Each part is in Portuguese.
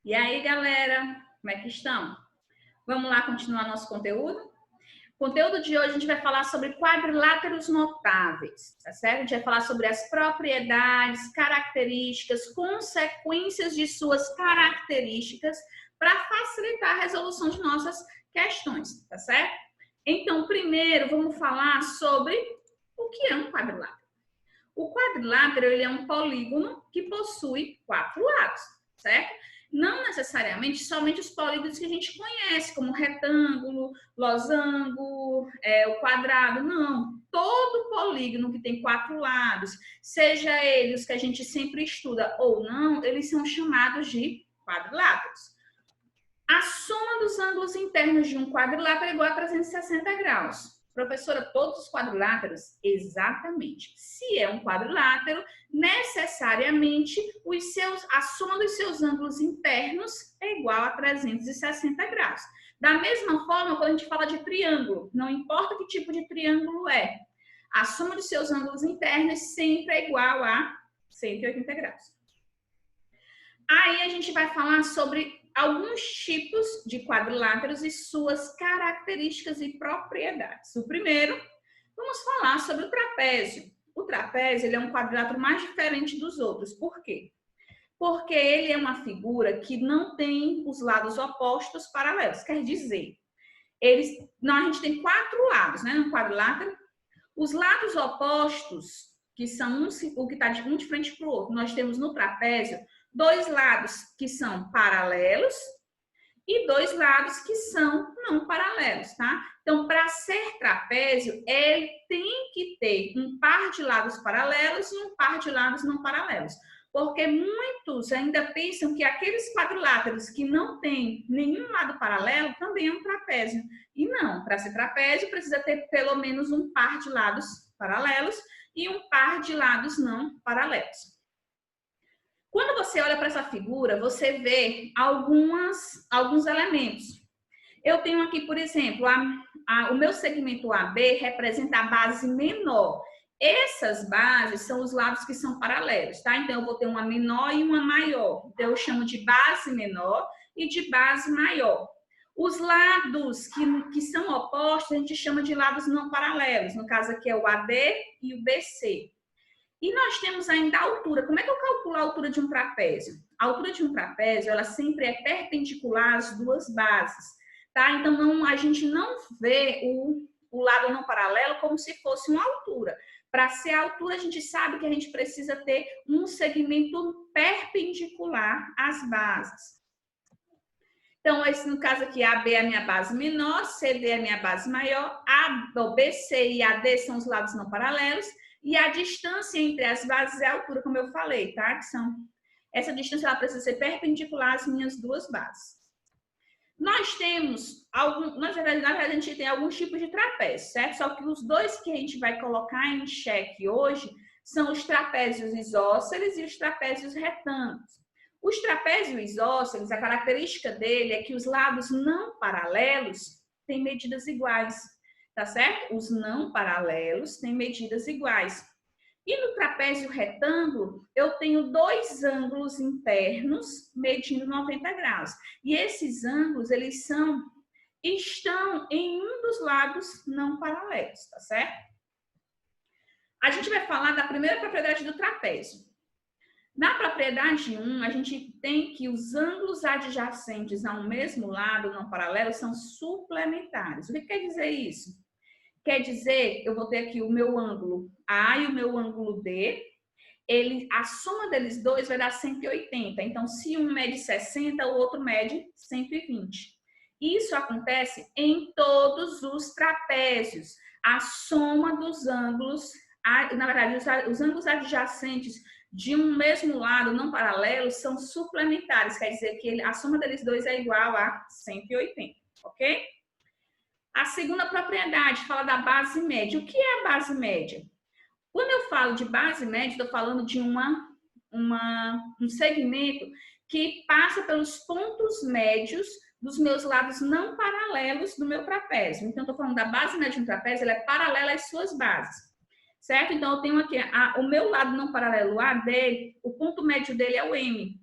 E aí, galera, como é que estão? Vamos lá continuar nosso conteúdo? O conteúdo de hoje a gente vai falar sobre quadriláteros notáveis, tá certo? A gente vai falar sobre as propriedades, características, consequências de suas características para facilitar a resolução de nossas questões, tá certo? Então, primeiro, vamos falar sobre o que é um quadrilátero. O quadrilátero ele é um polígono que possui 4 lados, certo? Não necessariamente somente os polígonos que a gente conhece, como retângulo, losango, o quadrado, não. Todo polígono que tem 4 lados, seja eles os que a gente sempre estuda ou não, eles são chamados de quadriláteros. A soma dos ângulos internos de um quadrilátero é igual a 360 graus. Professora, todos os quadriláteros? Exatamente. Se é um quadrilátero, necessariamente a soma dos seus ângulos internos é igual a 360 graus. Da mesma forma, quando a gente fala de triângulo, não importa que tipo de triângulo é, a soma dos seus ângulos internos sempre é igual a 180 graus. Aí a gente vai falar sobre alguns tipos de quadriláteros e suas características e propriedades. O primeiro, vamos falar sobre o trapézio. O trapézio ele é um quadrilátero mais diferente dos outros. Por quê? Porque ele é uma figura que não tem os lados opostos paralelos. Quer dizer, a gente tem 4 lados, né, no quadrilátero. Os lados opostos, que são o que está um de frente para o outro, nós temos no trapézio 2 lados que são paralelos e 2 lados que são não paralelos, tá? Então, para ser trapézio, ele tem que ter um par de lados paralelos e um par de lados não paralelos. Porque muitos ainda pensam que aqueles quadriláteros que não têm nenhum lado paralelo também é um trapézio. E não, para ser trapézio precisa ter pelo menos um par de lados paralelos e um par de lados não paralelos. Quando você olha para essa figura, você vê alguns elementos. Eu tenho aqui, por exemplo, o meu segmento AB representa a base menor. Essas bases são os lados que são paralelos, tá? Então, eu vou ter uma menor e uma maior. Então, eu chamo de base menor e de base maior. Os lados que são opostos, a gente chama de lados não paralelos. No caso aqui é o AD e o BC. E nós temos ainda a altura. Como é que eu calculo a altura de um trapézio? A altura de um trapézio, ela sempre é perpendicular às duas bases, tá? Então, a gente não vê o lado não paralelo como se fosse uma altura. Para ser a altura, a gente sabe que a gente precisa ter um segmento perpendicular às bases. Então, no caso aqui, AB é a minha base menor, CD é a minha base maior, BC e AD são os lados não paralelos, e a distância entre as bases é a altura, como eu falei, tá? Essa distância ela precisa ser perpendicular às minhas duas bases. Nós temos, na verdade, a gente tem alguns tipos de trapézio, certo? Só que os dois que a gente vai colocar em xeque hoje são os trapézios isósceles e os trapézios retângulos. Os trapézios isósceles, a característica dele é que os lados não paralelos têm medidas iguais, tá certo? Os não paralelos têm medidas iguais. E no trapézio retângulo, eu tenho 2 ângulos internos medindo 90 graus. E esses ângulos, eles estão em um dos lados não paralelos, tá certo? A gente vai falar da primeira propriedade do trapézio. Na propriedade 1, a gente tem que os ângulos adjacentes a um mesmo lado não paralelo são suplementares. O que quer dizer isso? Quer dizer, eu vou ter aqui o meu ângulo A e o meu ângulo D, a soma deles dois vai dar 180. Então, se um mede 60, o outro mede 120. Isso acontece em todos os trapézios. A soma dos ângulos, na verdade, os ângulos adjacentes de um mesmo lado não paralelo são suplementares, quer dizer que a soma deles dois é igual a 180, ok? A segunda propriedade fala da base média. O que é a base média? Quando eu falo de base média, estou falando de um segmento que passa pelos pontos médios dos meus lados não paralelos do meu trapézio. Então, estou falando da base média de um trapézio, ela é paralela às suas bases, certo? Então, eu tenho aqui o meu lado não paralelo AD, o ponto médio dele é o M.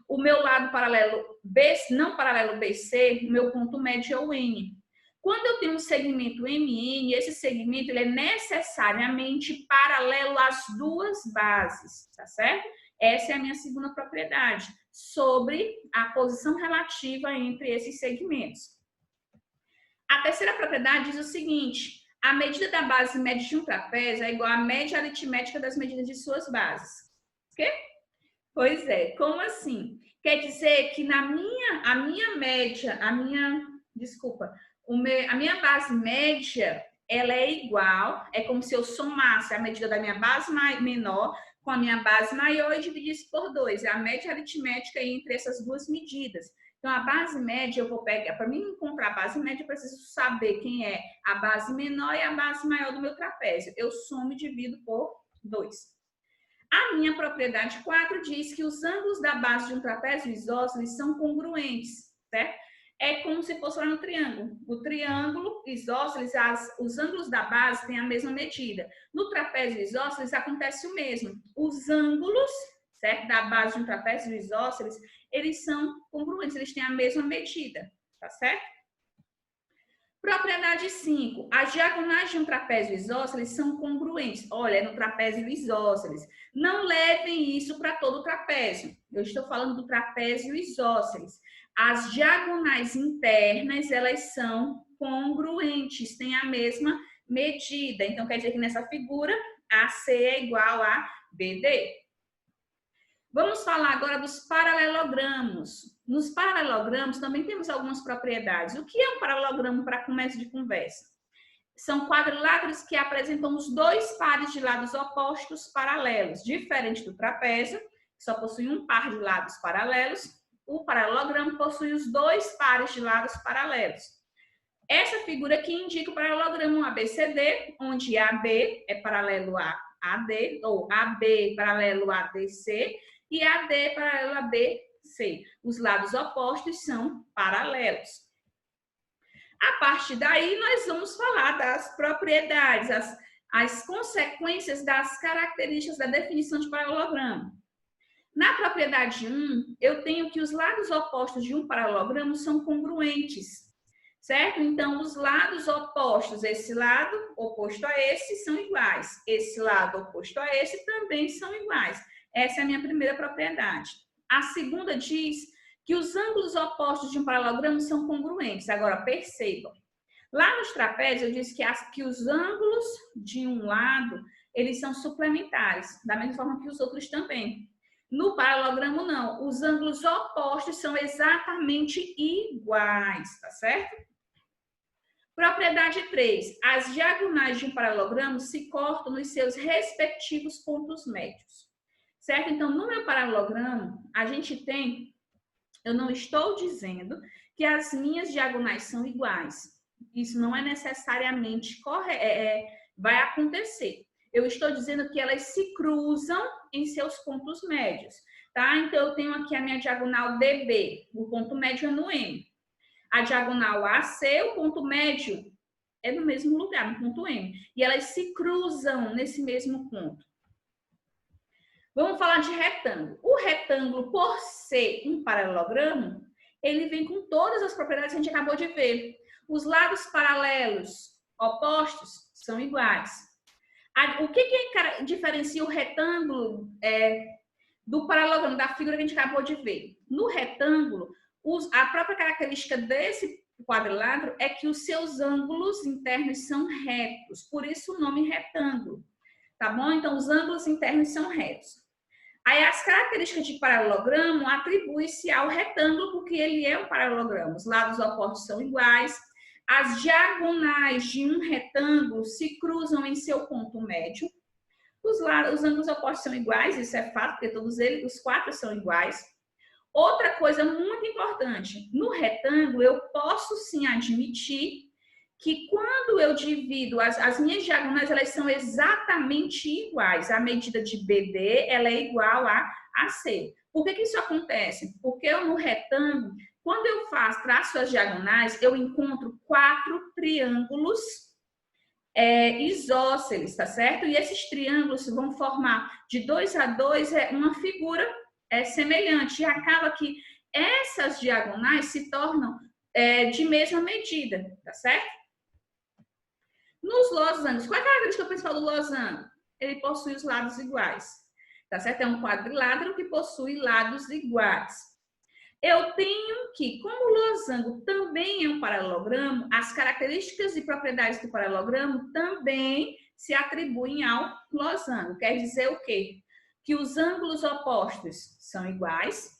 O meu lado paralelo B, não paralelo BC, o meu ponto médio é o N. Quando eu tenho um segmento MN, esse segmento ele é necessariamente paralelo às duas bases, tá certo? Essa é a minha segunda propriedade, sobre a posição relativa entre esses segmentos. A terceira propriedade diz o seguinte: a medida da base média de um trapézio é igual à média aritmética das medidas de suas bases. Ok? Pois é, como assim? Quer dizer que a minha base média, ela é igual, é como se eu somasse a medida da minha base menor com a minha base maior e dividisse por 2. É a média aritmética entre essas duas medidas. Então, a base média, eu vou pegar, para mim encontrar a base média, eu preciso saber quem é a base menor e a base maior do meu trapézio. Eu somo e divido por 2. A minha propriedade 4 diz que os ângulos da base de um trapézio isósceles são congruentes, certo? É como se fosse lá no triângulo. O triângulo isósceles, os ângulos da base têm a mesma medida. No trapézio isósceles acontece o mesmo. Os ângulos, certo, da base de um trapézio isósceles, eles são congruentes, eles têm a mesma medida, tá certo? Propriedade 5. As diagonais de um trapézio isósceles são congruentes. Olha, é no trapézio isósceles. Não levem isso para todo o trapézio. Eu estou falando do trapézio isósceles. As diagonais internas, elas são congruentes, têm a mesma medida. Então, quer dizer que nessa figura, AC é igual a BD. Vamos falar agora dos paralelogramos. Nos paralelogramos também temos algumas propriedades. O que é um paralelogramo para começo de conversa? São quadriláteros que apresentam os dois pares de lados opostos paralelos. Diferente do trapézio, que só possui um par de lados paralelos, o paralelogramo possui os dois pares de lados paralelos. Essa figura aqui indica o paralelogramo ABCD, onde AB é paralelo a AD, ou AB paralelo a ADC, e AD paralelo a BC. Os lados opostos são paralelos. A partir daí, nós vamos falar das propriedades, as consequências das características da definição de paralelogramo. Na propriedade 1, eu tenho que os lados opostos de um paralelogramo são congruentes, certo? Então, os lados opostos, esse lado oposto a esse, são iguais. Esse lado oposto a esse também são iguais. Essa é a minha primeira propriedade. A segunda diz que os ângulos opostos de um paralelogramo são congruentes. Agora, percebam. Lá nos trapézios, eu disse que os ângulos de um lado, eles são suplementares, da mesma forma que os outros também. No paralelogramo, não. Os ângulos opostos são exatamente iguais, tá certo? Propriedade 3. As diagonais de um paralelogramo se cortam nos seus respectivos pontos médios. Certo? Então, no meu paralelogramo, a gente tem... Eu não estou dizendo que as minhas diagonais são iguais. Isso não é necessariamente correto, vai acontecer. Eu estou dizendo que elas se cruzam em seus pontos médios. Tá? Então, eu tenho aqui a minha diagonal DB. O ponto médio é no M. A diagonal AC, o ponto médio é no mesmo lugar, no ponto M. E elas se cruzam nesse mesmo ponto. Vamos falar de retângulo. O retângulo, por ser um paralelogramo, ele vem com todas as propriedades que a gente acabou de ver. Os lados paralelos opostos são iguais. O que diferencia o retângulo do paralelogramo, da figura que a gente acabou de ver? No retângulo, a própria característica desse quadrilátero é que os seus ângulos internos são retos. Por isso o nome retângulo. Tá bom? Então, os ângulos internos são retos. Aí, as características de paralelogramo atribuem-se ao retângulo, porque ele é um paralelogramo. Os lados opostos são iguais. As diagonais de um retângulo se cruzam em seu ponto médio. Os ângulos opostos são iguais, isso é fato, porque todos eles, os quatro são iguais. Outra coisa muito importante, no retângulo eu posso sim admitir que quando eu divido, as minhas diagonais, elas são exatamente iguais. A medida de BD, ela é igual a AC. Por que isso acontece? Porque eu, no retângulo, quando eu traço as diagonais, eu encontro 4 triângulos isósceles, tá certo? E esses triângulos vão formar de 2 a 2 uma figura semelhante e acaba que essas diagonais se tornam de mesma medida, tá certo? Nos losangos, qual é a característica principal do losango? Ele possui os lados iguais, tá certo? É um quadrilátero que possui lados iguais. Eu tenho que, como o losango também é um paralelogramo, as características e propriedades do paralelogramo também se atribuem ao losango. Quer dizer o quê? Que os ângulos opostos são iguais,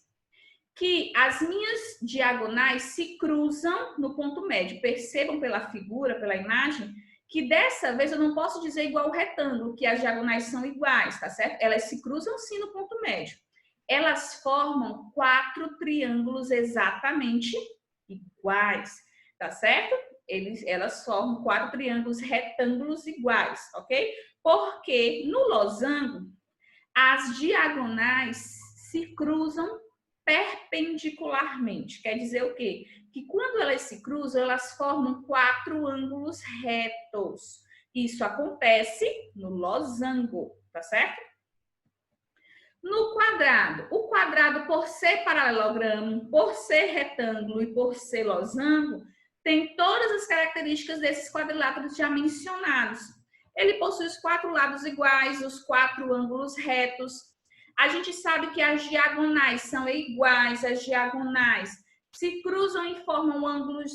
que as minhas diagonais se cruzam no ponto médio. Percebam pela figura, pela imagem, que dessa vez eu não posso dizer igual ao retângulo, que as diagonais são iguais, tá certo? Elas se cruzam sim no ponto médio. Elas formam 4 triângulos exatamente iguais, tá certo? Elas formam 4 triângulos retângulos iguais, ok? Porque no losango, as diagonais se cruzam perpendicularmente. Quer dizer o quê? Que quando elas se cruzam, elas formam 4 ângulos retos. Isso acontece no losango, tá certo? No quadrado, o quadrado, por ser paralelogramo, por ser retângulo e por ser losango, tem todas as características desses quadriláteros já mencionados. Ele possui os 4 lados iguais, os 4 ângulos retos. A gente sabe que as diagonais são iguais, as diagonais se cruzam e formam ângulos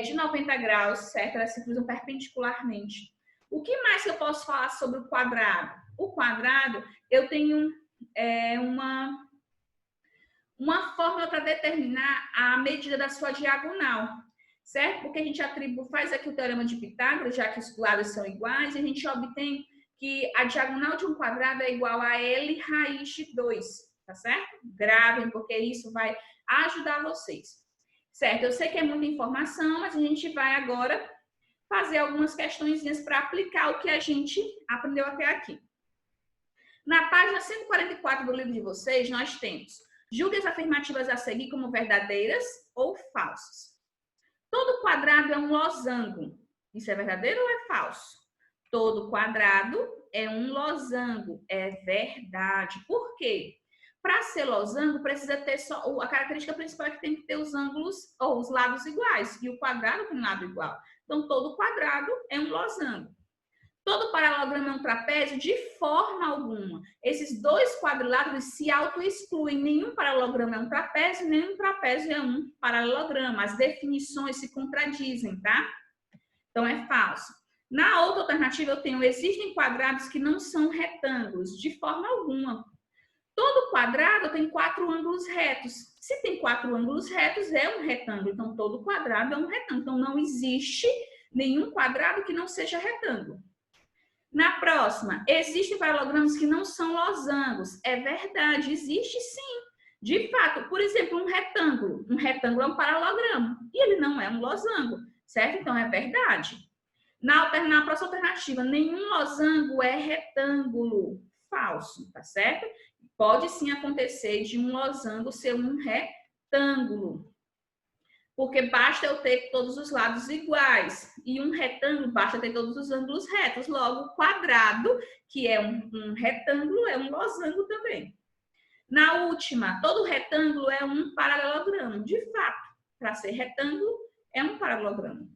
de 90 graus, certo? Elas se cruzam perpendicularmente. O que mais que eu posso falar sobre o quadrado? O quadrado, eu tenho uma fórmula para determinar a medida da sua diagonal, certo? Porque a gente faz aqui o teorema de Pitágoras, já que os lados são iguais, e a gente obtém que a diagonal de um quadrado é igual a L raiz de 2, tá certo? Gravem, porque isso vai ajudar vocês, certo? Eu sei que é muita informação, mas a gente vai agora fazer algumas questõezinhas para aplicar o que a gente aprendeu até aqui. Na página 144 do livro de vocês, nós temos: julgue as afirmativas a seguir como verdadeiras ou falsas. Todo quadrado é um losango. Isso é verdadeiro ou é falso? Todo quadrado é um losango. É verdade. Por quê? Para ser losango, precisa ter só a característica principal é que tem que ter os ângulos ou os lados iguais. E o quadrado tem um lado igual. Então, todo quadrado é um losango. Todo paralelogramo é um trapézio? De forma alguma. Esses dois quadriláteros se auto-excluem. Nenhum paralelogramo é um trapézio, nenhum trapézio é um paralelogramo. As definições se contradizem, tá? Então, é falso. Na outra alternativa, eu tenho: existem quadrados que não são retângulos. De forma alguma. Todo quadrado tem 4 ângulos retos. Se tem 4 ângulos retos, é um retângulo. Então, todo quadrado é um retângulo. Então, não existe nenhum quadrado que não seja retângulo. Na próxima, existem paralelogramas que não são losangos. É verdade, existe sim. De fato, por exemplo, um retângulo. Um retângulo é um paralelogramo e ele não é um losango, certo? Então, é verdade. Na próxima alternativa, nenhum losango é retângulo. Falso, tá certo? Pode sim acontecer de um losango ser um retângulo. Porque basta eu ter todos os lados iguais. E um retângulo basta ter todos os ângulos retos. Logo, o quadrado, que é um retângulo, é um losango também. Na última, todo retângulo é um paralelogramo. De fato, para ser retângulo, é um paralelogramo.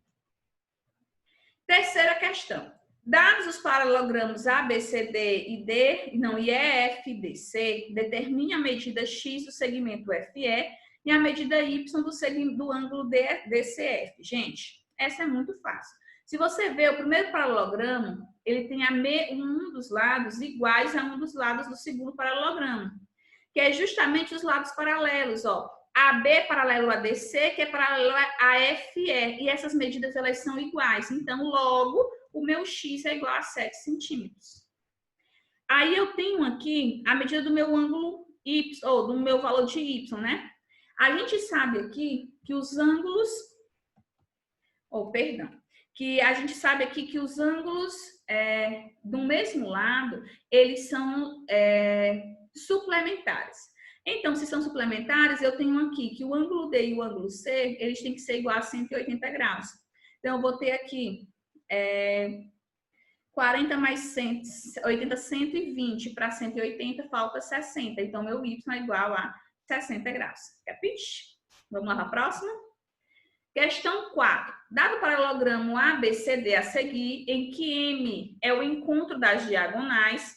Terceira questão. Dados os paralelogramos A, B, C, D e E, F, D, C, determine a medida X do segmento FE e a medida Y do ângulo DCF. Gente, essa é muito fácil. Se você ver o primeiro paralelogramo, ele tem um dos lados iguais a um dos lados do segundo paralelogramo, que é justamente os lados paralelos, ó. AB paralelo a DC, que é paralelo a FE, e essas medidas elas são iguais. Então, logo, o meu X é igual a 7 centímetros. Aí eu tenho aqui a medida do meu ângulo Y, ou do meu valor de Y, né? A gente sabe aqui que os ângulos, que a gente sabe aqui que os ângulos do mesmo lado, eles são suplementares. Então, se são suplementares, eu tenho aqui que o ângulo D e o ângulo C, eles têm que ser igual a 180 graus. Então, eu vou ter aqui 40 mais 180, 120 para 180, falta 60. Então, meu y é igual a 60 graus. Capiche? Vamos lá para a próxima? Questão 4. Dado o paralelogramo ABCD a seguir, em que M é o encontro das diagonais,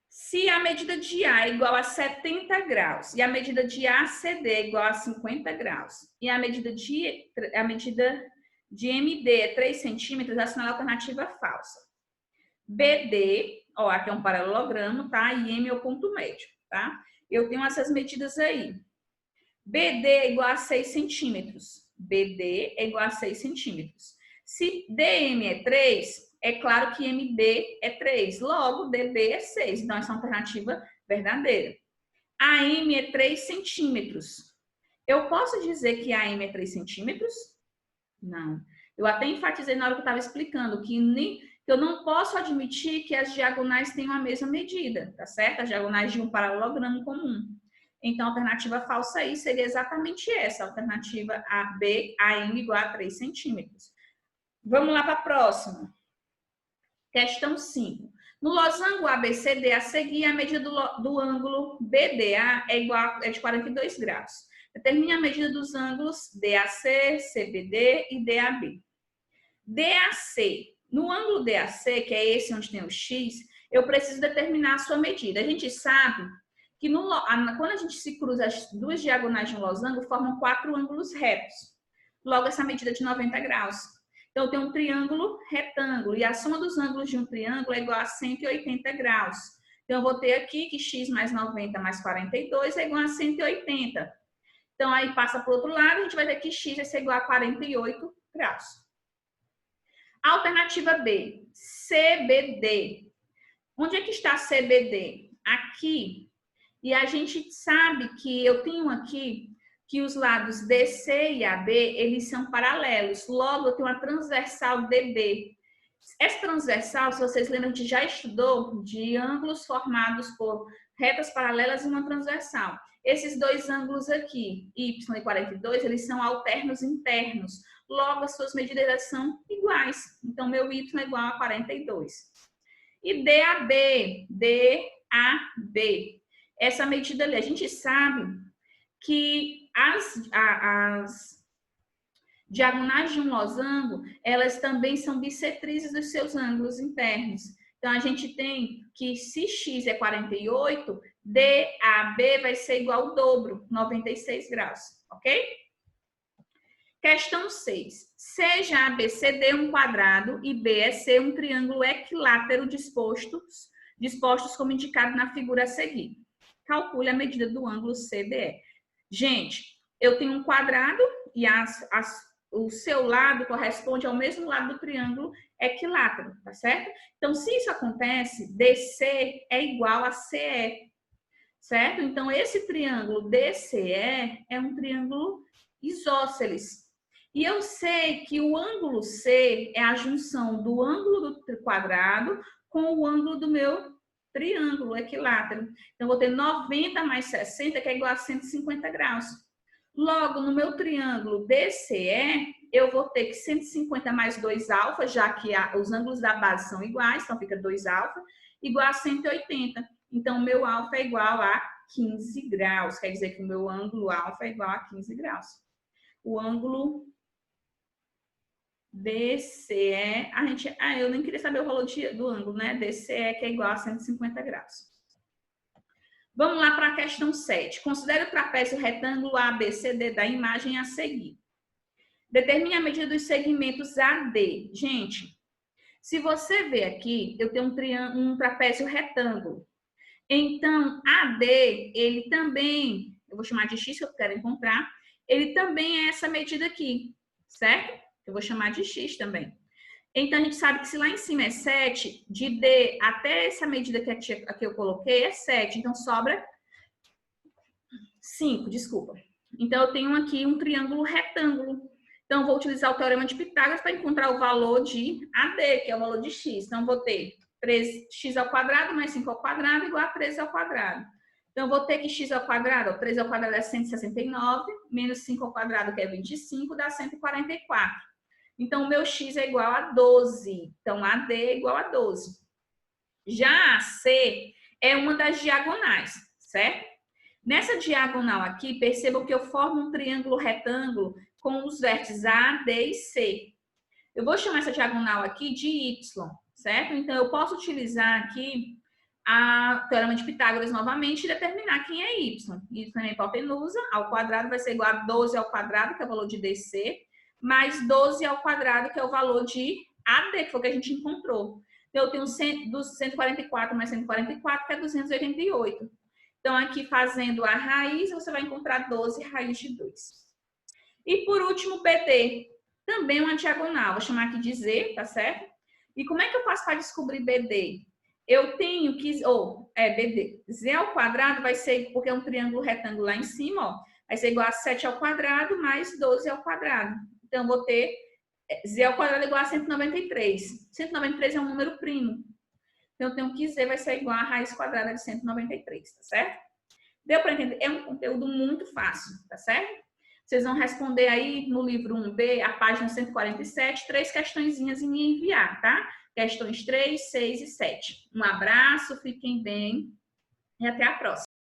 se a medida de A é igual a 70 graus e a medida de ACD é igual a 50 graus e a medida de MD é 3 centímetros, assinale a alternativa falsa. BD, ó, aqui é um paralelogramo, tá? E M é o ponto médio, tá? Eu tenho essas medidas aí. BD é igual a 6 centímetros. BD é igual a 6 centímetros. Se DM é 3, é claro que MB é 3. Logo, DB é 6. Então, essa é uma alternativa verdadeira. AM é 3 centímetros. Eu posso dizer que AM é 3 centímetros? Não. Eu até enfatizei na hora que eu estava explicando que eu não posso admitir que as diagonais tenham a mesma medida, tá certo? As diagonais de um paralelogramo comum. Então, a alternativa falsa aí seria exatamente essa, a alternativa AB, AM igual a 3 centímetros. Vamos lá para a próxima. Questão 5. No losango ABCD a seguir, a medida do ângulo BDA é de 42 graus. Determine a medida dos ângulos DAC, CBD e DAB. DAC. No ângulo DAC, que é esse onde tem o X, eu preciso determinar a sua medida. A gente sabe que quando a gente se cruza as duas diagonais de um losango, formam 4 ângulos retos. Logo, essa medida é de 90 graus. Então, eu tenho um triângulo retângulo e a soma dos ângulos de um triângulo é igual a 180 graus. Então, eu vou ter aqui que x mais 90 mais 42 é igual a 180. Então, aí passa para o outro lado, a gente vai ter que x vai ser igual a 48 graus. Alternativa B, CBD. Onde é que está CBD? Aqui. E a gente sabe que eu tenho aqui que os lados DC e AB, eles são paralelos. Logo, eu tenho uma transversal DB. Essa transversal, se vocês lembram, a gente já estudou de ângulos formados por retas paralelas e uma transversal. Esses dois ângulos aqui, Y e 42, eles são alternos internos. Logo, as suas medidas são iguais. Então, meu Y é igual a 42. E DAB, DAB. Essa medida ali, a gente sabe que as diagonais de um losango, elas também são bissetrizes dos seus ângulos internos. Então, a gente tem que se x é 48, DAB vai ser igual ao dobro, 96 graus, ok? Questão 6. Seja ABCD um quadrado e BEC um triângulo equilátero dispostos como indicado na figura a seguir. Calcule a medida do ângulo CDE. Gente, eu tenho um quadrado e o seu lado corresponde ao mesmo lado do triângulo equilátero, tá certo? Então, se isso acontece, DC é igual a CE, certo? Então, esse triângulo DCE é um triângulo isósceles. E eu sei que o ângulo C é a junção do ângulo do quadrado com o ângulo do meu triângulo equilátero. Então, vou ter 90 mais 60, que é igual a 150 graus. Logo, no meu triângulo DCE, eu vou ter que 150 mais 2 alfa, já que os ângulos da base são iguais, então fica 2 alfa, igual a 180. Então, o meu alfa é igual a 15 graus. Quer dizer que o meu ângulo alfa é igual a 15 graus. O ângulo DCE, eu nem queria saber o valor do ângulo, né? DCE, que é igual a 150 graus. Vamos lá para a questão 7. Considere o trapézio retângulo ABCD da imagem a seguir. Determine a medida dos segmentos AD. Gente, se você ver aqui, eu tenho um trapézio retângulo. Então, AD, ele também, eu vou chamar de X, que eu quero encontrar, ele também é essa medida aqui, certo? Eu vou chamar de X também. Então, a gente sabe que se lá em cima é 7, de D até essa medida que aqui eu coloquei é 7. Então, sobra 5, desculpa. Então, eu tenho aqui um triângulo retângulo. Então, eu vou utilizar o teorema de Pitágoras para encontrar o valor de AD, que é o valor de X. Então, eu vou ter 3x ao quadrado mais 5 ao quadrado igual a 13 ao quadrado. Então, eu vou ter que x ao quadrado, 13 ao quadrado é 169, menos 5 ao quadrado, que é 25, dá 144. Então, o meu x é igual a 12. Então, AD é igual a 12. Já a C é uma das diagonais, certo? Nessa diagonal aqui, percebam que eu formo um triângulo retângulo com os vértices A, D e C. Eu vou chamar essa diagonal aqui de Y, certo? Então, eu posso utilizar aqui o teorema de Pitágoras novamente e determinar quem é Y. Y é a hipotenusa, ao quadrado vai ser igual a 12 ao quadrado, que é o valor de DC, mais 12 ao quadrado, que é o valor de AD, que foi o que a gente encontrou. Então, eu tenho 144 mais 144, que é 288. Então, aqui fazendo a raiz, você vai encontrar 12 raiz de 2. E por último, BD. Também uma diagonal. Vou chamar aqui de Z, tá certo? E como é que eu faço para descobrir BD? Eu tenho que... BD. Z ao quadrado vai ser, porque é um triângulo retângulo lá em cima, ó. Vai ser igual a 7 ao quadrado mais 12 ao quadrado. Então, eu vou ter Z ao quadrado igual a 193. 193 é um número primo. Então, eu tenho que Z vai ser igual a raiz quadrada de 193, tá certo? Deu para entender? É um conteúdo muito fácil, tá certo? Vocês vão responder aí no livro 1B, a página 147, 3 questõezinhas e me enviar, tá? Questões 3, 6 e 7. Um abraço, fiquem bem e até a próxima.